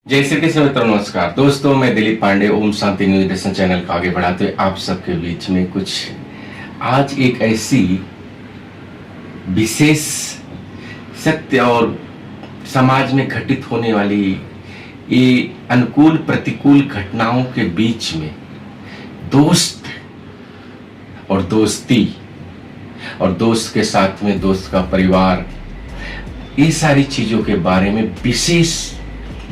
जय श्री कृष्ण मित्रों, नमस्कार दोस्तों। मैं Dilip Pandey Om Shanti news nation channel को आगे बढ़ाते हुए आप सबके बीच में कुछ आज एक ऐसी विशेष सत्य और समाज में घटित होने वाली ये अनुकूल प्रतिकूल घटनाओं के बीच में दोस्त और दोस्ती और दोस्त के साथ में दोस्त का परिवार, ये सारी चीजों के बारे में विशेष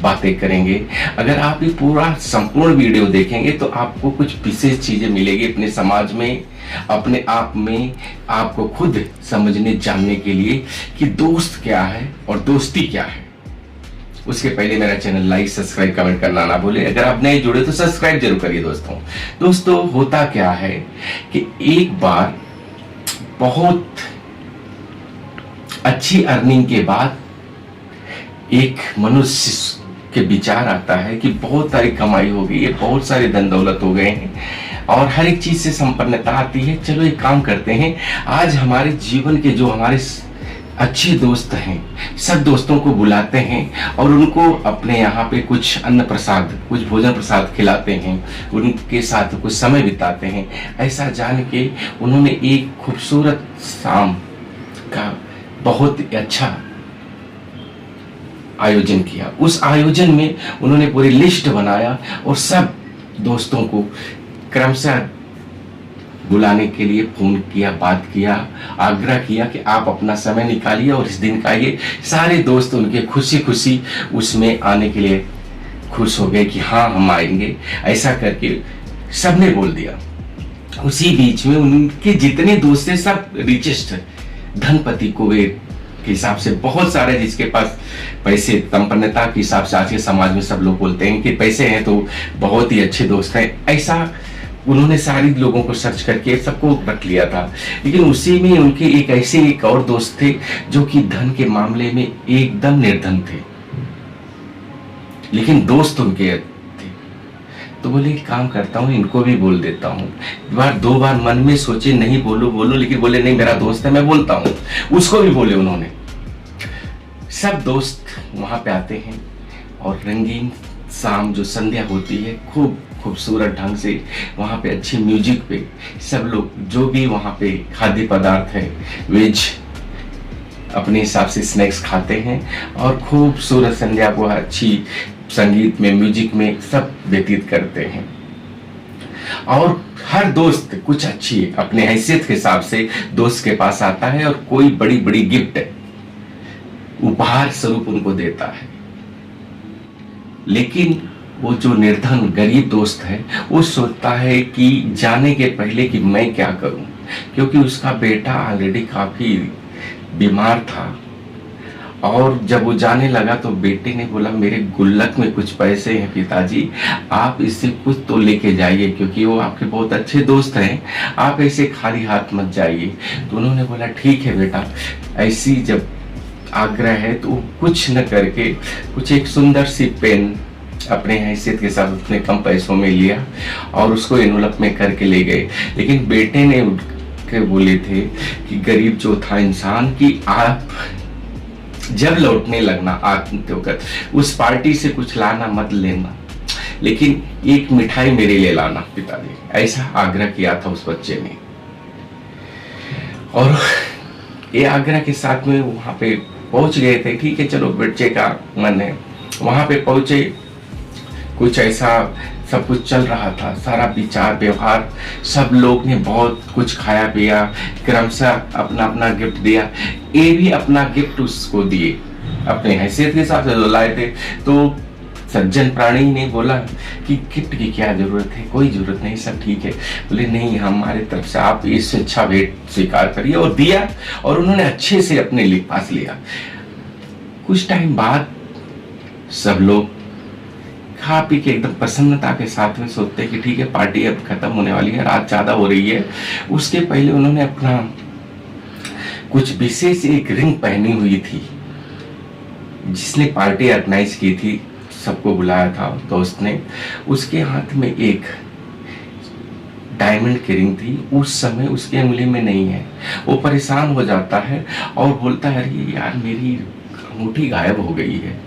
बातें करेंगे। अगर आप ये पूरा संपूर्ण वीडियो देखेंगे तो आपको कुछ विशेष चीजें मिलेगी अपने समाज में, अपने आप में, आपको खुद समझने जानने के लिए कि दोस्त क्या है और दोस्ती क्या है। उसके पहले मेरा चैनल लाइक सब्सक्राइब कमेंट करना ना भूले। अगर आप नए जुड़े तो सब्सक्राइब जरूर करिए। दोस्तों होता क्या है कि एक बार बहुत अच्छी अर्निंग के बाद एक मनुष्य के विचार आता है कि बहुत सारी कमाई हो गई है, बहुत सारे धन दौलत हो गए हैं और हर एक चीज से संपन्नता आती है। चलो एक काम करते हैं, आज हमारे जीवन के जो हमारे अच्छे दोस्त हैं सब दोस्तों को बुलाते हैं और उनको अपने यहाँ पे कुछ अन्न प्रसाद, कुछ भोजन प्रसाद खिलाते हैं, उनके साथ कुछ समय बिताते हैं। ऐसा जान के उन्होंने एक खूबसूरत शाम का बहुत अच्छा आयोजन किया। उस आयोजन में उन्होंने पूरी लिस्ट बनाया और सब दोस्तों को क्रमशः बुलाने के लिए फोन किया, बात किया, आग्रह किया कि आप अपना समय निकालिए और इस दिन का ये सारे दोस्त उनके खुशी खुशी उसमें आने के लिए खुश हो गए कि हाँ हम आएंगे। ऐसा करके सबने बोल दिया। उसी बीच में उनके जितने दोस्त थे सब रिचेस्ट धनपति कुबेर के हिसाब से बहुत सारे, जिसके पास पैसे संपन्नता के हिसाब से आज के समाज में सब लोग बोलते हैं कि पैसे हैं तो बहुत ही अच्छे दोस्त हैं। ऐसा उन्होंने सारे लोगों को सर्च करके सबको रख लिया था। लेकिन उसी में उनके एक और दोस्त थे जो कि धन के मामले में एकदम निर्धन थे, लेकिन दोस्त उनके थे। तो बोले एक काम करता हूँ, इनको भी बोल देता हूँ। दो बार मन में सोचे नहीं बोलो, लेकिन बोले नहीं मेरा दोस्त है मैं बोलता हूँ। उसको भी बोले उन्होंने। सब दोस्त वहां पे आते हैं और रंगीन शाम जो संध्या होती है खूब खूबसूरत ढंग से वहां पे अच्छी म्यूजिक पे सब लोग जो भी वहां पे खाद्य पदार्थ है वेज अपने हिसाब से स्नैक्स खाते हैं और खूबसूरत संध्या को अच्छी संगीत में म्यूजिक में सब व्यतीत करते हैं। और हर दोस्त कुछ अच्छी अपने हैसियत के हिसाब से दोस्त के पास आता है और कोई बड़ी बड़ी गिफ्ट उपहार स्वरूप उनको देता है। लेकिन वो जो निर्धन गरीब दोस्त है वो सोचता है कि जाने के पहले कि मैं क्या करूं, क्योंकि उसका बेटा ऑलरेडी काफी बीमार था। और जब वो जाने लगा तो बेटे ने बोला मेरे गुल्लक में कुछ पैसे हैं पिताजी, आप इससे कुछ तो लेके जाइए, क्योंकि वो आपके बहुत अच्छे दोस्त हैं, आप ऐसे खाली हाथ मत जाइए। तो उन्होंने बोला ठीक है बेटा। ऐसी जब आग्रह है तो कुछ न करके कुछ एक सुंदर सी पेन अपने हैसियत के साथ उतने कम पैसों में लिया और उसको एनवलप में करके ले गए। लेकिन बेटे ने उठ के बोले थे कि गरीब जो था इंसान कि आप जब लौटने लगना आते वक्त उस पार्टी से कुछ लाना मत लेना, लेकिन एक मिठाई मेरे लिए लाना पिताजी। ऐसा आग्रह किया था उस बच्चे ने। और ये आग्रह के साथ में वहां पे पहुंच गए थे। ठीक है चलो बच्चे का मन है। वहां पे पहुंचे, कुछ ऐसा सब कुछ चल रहा था, सारा विचार व्यवहार, सब लोग ने बहुत कुछ खाया पिया, क्रमशः अपना अपना गिफ्ट दिया। ये भी अपना गिफ्ट उसको दिए अपने हैसियत के हिसाब से जो लाए थे। तो सज्जन प्राणी ने बोला कि गिफ्ट की क्या जरूरत है, कोई जरूरत नहीं, सब ठीक है। बोले नहीं हमारे तरफ से आप इस अच्छा भेंट स्वीकार करिए, और दिया। और उन्होंने अच्छे से अपने पास लिया। कुछ टाइम बाद सब लोग खा पी के एकदम प्रसन्नता के साथ में सोचते कि ठीक है पार्टी अब खत्म होने वाली है, रात ज्यादा हो रही है। उसके पहले उन्होंने अपना कुछ विशेष एक रिंग पहनी हुई थी, जिसने पार्टी ऑर्गेनाइज की थी, सबको बुलाया था दोस्त ने। उसके हाथ में एक डायमंड की रिंग थी। उस समय उसकी उंगली में नहीं है। वो परेशान हो जाता है और बोलता है अरे यार मेरी अंगूठी गायब हो गई है।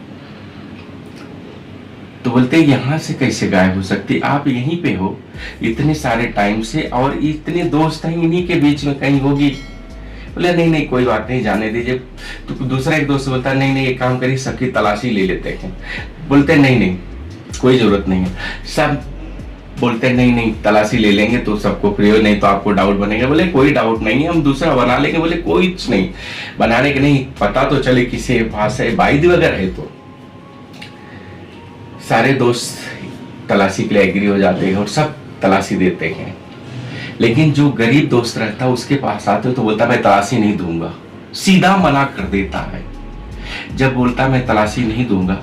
बोलते यहाँ से कैसे गायब हो सकती, आप यहीं पे हो इतने सारे टाइम से और इतने दोस्त हैं, इन्हीं के बीच में कहीं होगी। बोले नहीं नहीं कोई बात नहीं, जाने दीजिए। तो दूसरा एक दोस्त बोलता नहीं नहीं एक काम करिए, सबकी तलाशी ले लेते हैं। बोलते नहीं नहीं कोई जरूरत नहीं है। सब बोलते नहीं नहीं तलाशी ले लेंगे तो सबको फ्री हो, नहीं तो आपको डाउट बनेगा। बोले कोई डाउट नहीं है, हम दूसरा बना लेंगे। बोले कोई कुछ नहीं बनाने के, नहीं पता तो चले किसी भाषा वाइद वगैरह है। तो सारे दोस्त तलाशी के लिए एग्री हो जाते हैं और सब तलाशी देते हैं। लेकिन जो गरीब दोस्त रहता है उसके पास आते तो बोलता मैं तलाशी नहीं दूंगा, सीधा मना कर देता है। जब बोलता मैं तलाशी नहीं दूंगा,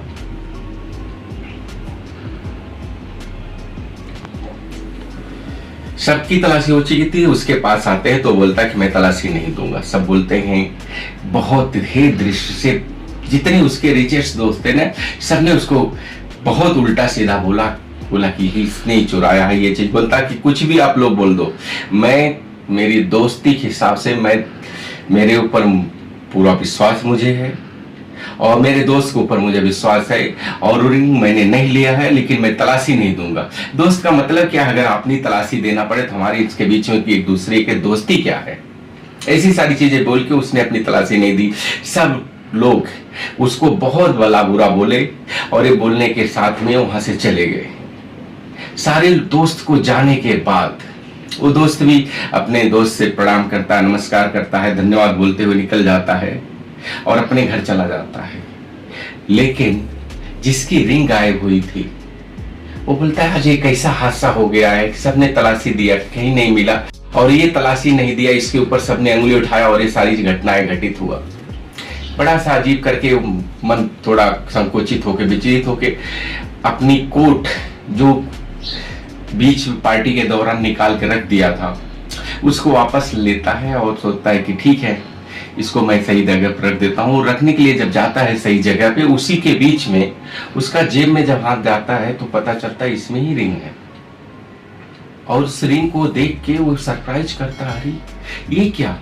सबकी तलाशी हो चुकी थी, उसके पास आते हैं तो बोलता कि मैं तलाशी नहीं दूंगा। सब बोलते हैं बहुत हे दृष्टि से, जितने उसके रिचेस्ट दोस्त थे ना, सबने उसको बहुत उल्टा सीधा बोला कि इसने ही चुराया है ये चीज। बोलता कि कुछ भी आप लोग बोल दो, मैं मेरी दोस्ती के हिसाब से मेरे ऊपर पूरा विश्वास मुझे है और मेरे दोस्त के ऊपर मुझे विश्वास है और रिंग मैंने नहीं लिया है, लेकिन मैं तलाशी नहीं दूंगा। दोस्त का मतलब क्या है, अगर अपनी तलाशी देना पड़े तो हमारी इसके बीच में एक दूसरे के दोस्ती क्या है, ऐसी सारी चीजें बोल के उसने अपनी तलाशी नहीं दी। सब लोग उसको बहुत भला बुरा बोले और ये बोलने के साथ में वहां से चले गए। सारे दोस्त को जाने के बाद वो दोस्त भी अपने दोस्त से प्रणाम करता है, नमस्कार करता है, धन्यवाद बोलते हुए निकल जाता है और अपने घर चला जाता है। लेकिन जिसकी रिंग गायब हुई थी वो बोलता है आज एक ऐसा हादसा हो गया है, सबने तलाशी दिया कहीं नहीं मिला, और ये तलाशी नहीं दिया इसके ऊपर सबने अंगुली उठाया और ये सारी घटनाएं घटित हुआ। बड़ा सा अजीब करके मन थोड़ा संकोचित होके विचलित होके अपनी कोट जो बीच पार्टी के दौरान निकाल के रख दिया था उसको वापस लेता है और सोचता है कि ठीक है इसको मैं सही जगह पर रख देता हूँ। रखने के लिए जब जाता है सही जगह पे, उसी के बीच में उसका जेब में जब हाथ जाता है तो पता चलता है इसमें ही रिंग है। और उस रिंग को देख के वो सरप्राइज करता है, अरे ये क्या,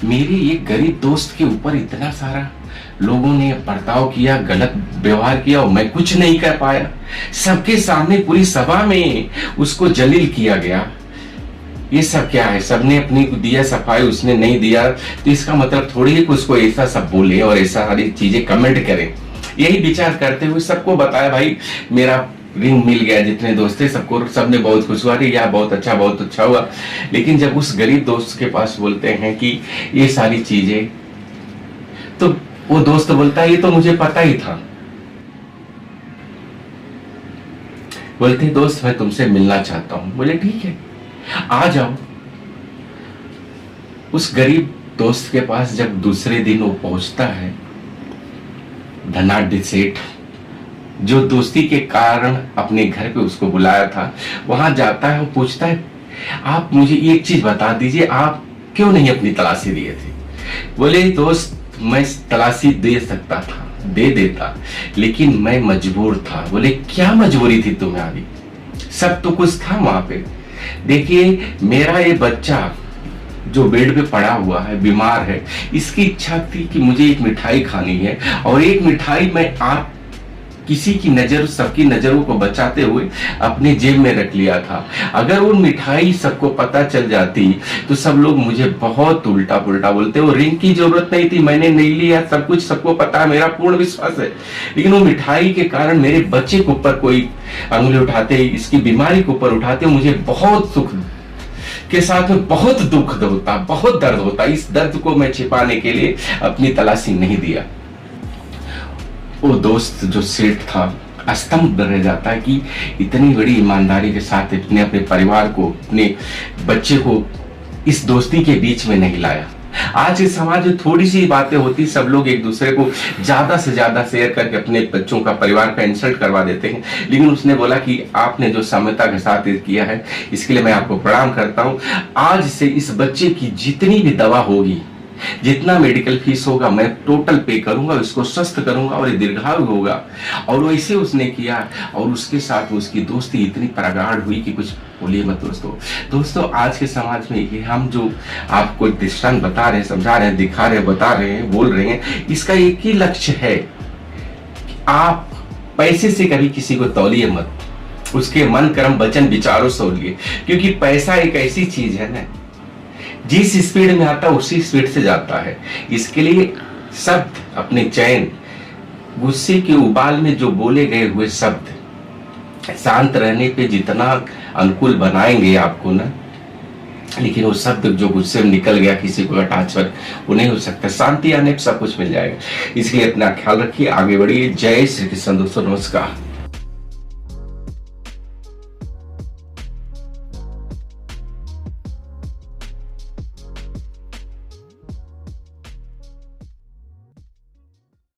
मेरे एक गरीब दोस्त के ऊपर इतना सारा लोगों ने बर्ताव किया, गलत व्यवहार किया और मैं कुछ नहीं कर पाया। सबके सामने पूरी सभा में उसको जलील किया गया। ये सब क्या है, सबने अपनी दिया सफाई, उसने नहीं दिया, तो इसका मतलब थोड़ी ही उसको ऐसा सब बोले और ऐसा सारी चीजें कमेंट करें। यही विचार करते हुए सबको बताया भाई मेरा रिंग मिल गया। जितने दोस्त थे सबने बहुत खुश हुआ, या बहुत अच्छा हुआ। लेकिन जब उस गरीब दोस्त के पास बोलते हैं कि ये सारी चीजें, तो वो दोस्त बोलता है ये तो मुझे पता ही था। बोलते दोस्त मैं तुमसे मिलना चाहता हूं। बोले ठीक है आ जाओ। उस गरीब दोस्त के पास जब दूसरे दिन वो पहुंचता है, धनाढ्य सेठ जो दोस्ती के कारण अपने घर पे उसको बुलाया था, वहां जाता है और पूछता है आप मुझे एक चीज बता दीजिए, आप क्यों नहीं अपनी तलाशी दिए थे। बोले दोस्त मैं तलाशी दे सकता था, दे देता, लेकिन मैं मजबूर था। बोले क्या मजबूरी थी तुम्हें, अभी सब तो कुछ था वहां पे। देखिए मेरा ये बच्चा जो बेड पे पड़ा हुआ है, बीमार है, इसकी इच्छा थी कि मुझे एक मिठाई खानी है और एक मिठाई मैं आप किसी की नजर, सबकी नजरों को बचाते हुए अपने जेब में रख लिया था। अगर वो मिठाई सबको पता चल जाती तो सब लोग मुझे बहुत उल्टा पुल्टा बोलते। वो रिंग की जरूरत नहीं थी, मैंने नहीं लिया, सब कुछ सबको पता है, मेरा पूर्ण विश्वास है। लेकिन वो मिठाई के कारण मेरे बच्चे के ऊपर कोई अंगुली उठाते, इसकी बीमारी के ऊपर उठाते, मुझे बहुत सुख के साथ में बहुत दुख होता, बहुत दर्द होता। इस दर्द को मैं छिपाने के लिए अपनी तलाशी नहीं दिया। वो दोस्त जो सेठ था स्तंभ रह जाता है कि इतनी बड़ी ईमानदारी के साथ इतने अपने परिवार को, अपने बच्चे को इस दोस्ती के बीच में नहीं लाया। आज इस समाज में थोड़ी सी बातें होती, सब लोग एक दूसरे को ज्यादा से ज्यादा शेयर करके अपने बच्चों का, परिवार का इंसल्ट करवा देते हैं। लेकिन उसने बोला कि आपने जो समता के साथ किया है इसके लिए मैं आपको प्रणाम करता हूं। आज से इस बच्चे की जितनी भी दवा होगी, जितना मेडिकल फीस होगा, मैं टोटल पे करूंगा, इसको स्वस्थ करूंगा और ये दीर्घायु होगा। और वैसे उसने किया और उसके साथ उसकी दोस्ती इतनी प्रगाढ़ हुई कि कुछ बोलिए मत दोस्तों। आज के समाज में ये हम जो आपको दृष्टांत बता रहे हैं, समझा रहे हैं, दिखा रहे हैं, बता रहे हैं, बोल रहे हैं, इसका एक ही लक्ष्य है कि आप पैसे से कभी किसी को तौलिए मत, उसके मन कर्म वचन विचारों से तौलिए, क्योंकि पैसा एक ऐसी चीज है ना, जिस स्पीड में आता है उसी स्पीड से जाता है। इसके लिए शब्द अपने चयन, गुस्से के उबाल में जो बोले गए हुए शब्द शांत रहने पे जितना अनुकूल बनाएंगे आपको ना, लेकिन वो शब्द जो गुस्से में निकल गया किसी को अटैच पर, वो नहीं हो सकता। शांति आने पर सब कुछ मिल जाएगा। इसलिए अपना ख्याल रखिए, आगे बढ़िए। जय श्री कृष्ण दोस्तों, नमस्कार।